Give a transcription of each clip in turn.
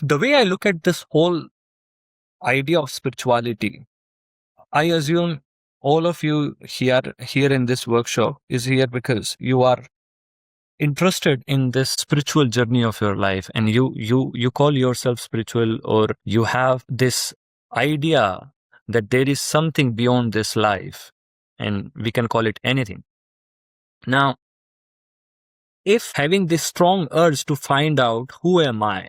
The way I look at this whole idea of spirituality, I assume all of you here in this workshop is here because you are interested in this spiritual journey of your life, and you call yourself spiritual, or you have this idea that there is something beyond this life, and we can call it anything. Now, if having this strong urge to find out who am I,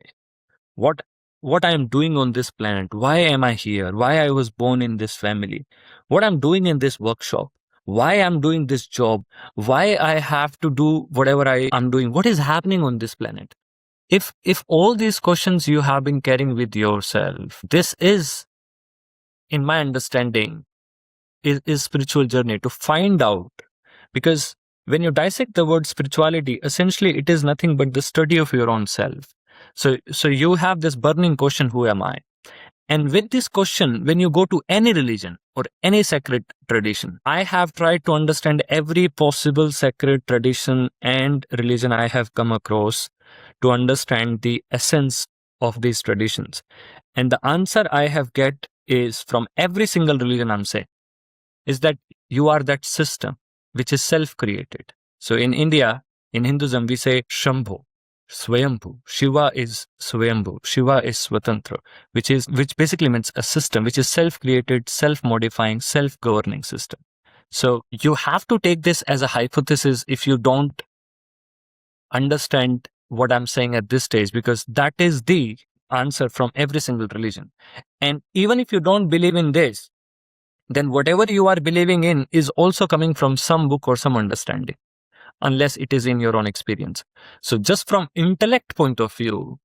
what what I am doing on this planet, why am I here, why I was born in this family, what I'm doing in this workshop, why I'm doing this job, why I have to do whatever I am doing, what is happening on this planet. If all these questions you have been carrying with yourself, this is, in my understanding, is spiritual journey to find out. Because when you dissect the word spirituality, essentially it is nothing but the study of your own self. So you have this burning question, who am I? And with this question, when you go to any religion or any sacred tradition, I have tried to understand every possible sacred tradition and religion I have come across to understand the essence of these traditions. And the answer I have get is from every single religion I'm saying, is that you are that system which is self-created. So in India, in Hinduism, we say Shambhu, Swayambhu. Shiva is Swayambhu. Shiva is Swatantra, which basically means a system which is self-created, self-modifying, self-governing system. So you have to take this as a hypothesis if you don't understand what I'm saying at this stage, because that is the answer from every single religion. And even if you don't believe in this, then whatever you are believing in is also coming from some book or some understanding, unless it is in your own experience. So just from intellect point of view,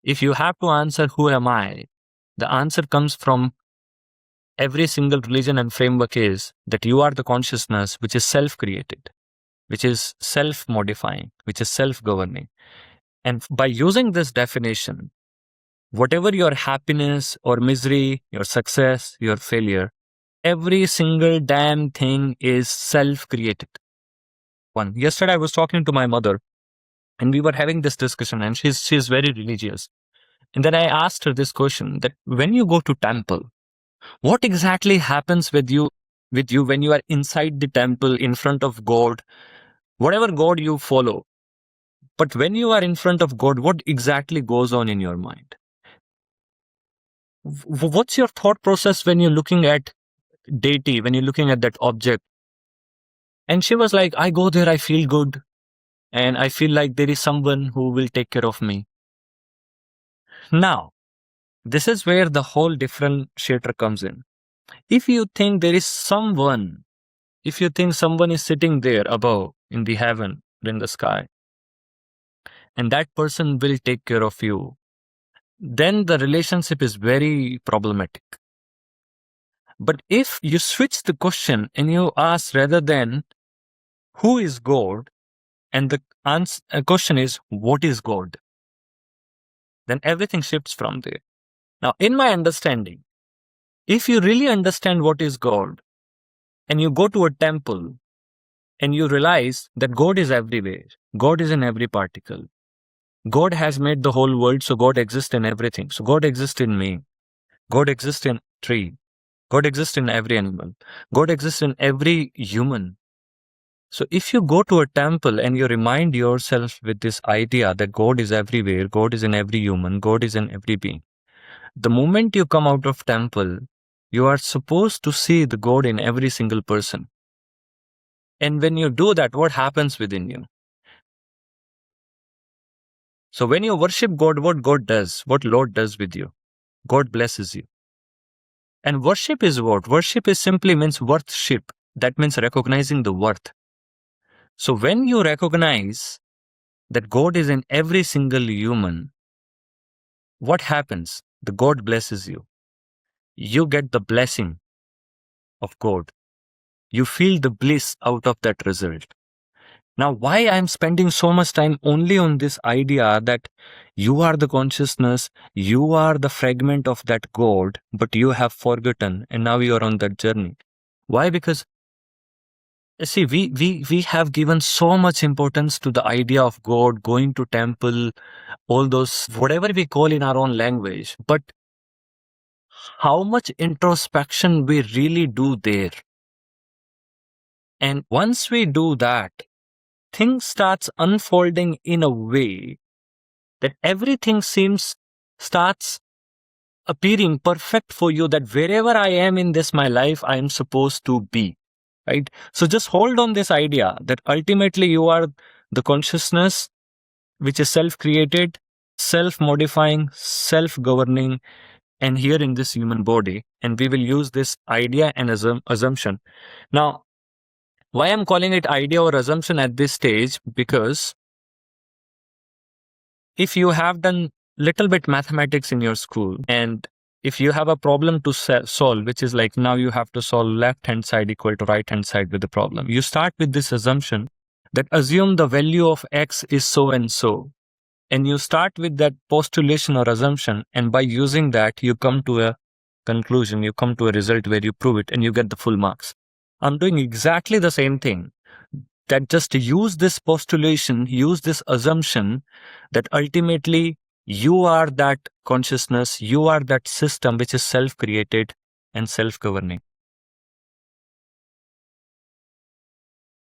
if you have to answer who am I, the answer comes from every single religion and framework is that you are the consciousness which is self-created, which is self-modifying, which is self-governing. And by using this definition, whatever your happiness or misery, your success, your failure, every single damn thing is self-created. Yesterday I was talking to my mother and we were having this discussion, and she's very religious. And then I asked her this question, that when you go to temple, what exactly happens with you when you are inside the temple in front of God, whatever God you follow. But when you are in front of God, what exactly goes on in your mind? What's your thought process when you're looking at deity, when you're looking at that object? And she was like, I go there, I feel good. And I feel like there is someone who will take care of me. Now, this is where the whole differentiator comes in. If you think there is someone, if you think someone is sitting there above in the heaven, in the sky, and that person will take care of you, then the relationship is very problematic. But if you switch the question and you ask, rather than who is God, and the question is what is God, then everything shifts from there. Now, in my understanding, if you really understand what is God, and you go to a temple and you realize that God is everywhere, God is in every particle, God has made the whole world, so God exists in everything. So God exists in me, God exists in tree, God exists in every animal, God exists in every human. So if you go to a temple and you remind yourself with this idea that God is everywhere, God is in every human, God is in every being, the moment you come out of temple, you are supposed to see the God in every single person. And when you do that, what happens within you? So when you worship God, what God does, what Lord does with you, God blesses you. And worship is what? Worship is simply means worthship. That means recognizing the worth. So when you recognize that God is in every single human, what happens? The God blesses you. You get the blessing of God. You feel the bliss out of that result. Now, why I'm spending so much time only on this idea that you are the consciousness, you are the fragment of that God, but you have forgotten and now you are on that journey. Why? Because See, we have given so much importance to the idea of God, going to temple, all those, whatever we call in our own language. But how much introspection we really do there? And once we do that, things starts unfolding in a way that everything starts appearing perfect for you, that wherever I am in this my life, I am supposed to be, right? So just hold on this idea that ultimately you are the consciousness which is self-created, self-modifying, self-governing, and here in this human body. And we will use this idea and assumption. Now, why I'm calling it idea or assumption at this stage? Because if you have done little bit mathematics in your school, and if you have a problem to solve, which is like now you have to solve left hand side equal to right hand side with the problem, you start with this assumption that assume the value of x is so and so, and you start with that postulation or assumption, and by using that you come to a conclusion, you come to a result where you prove it and you get the full marks. I'm doing exactly the same thing, that just use this postulation, use this assumption that ultimately you are that consciousness, you are that system which is self created and self governing.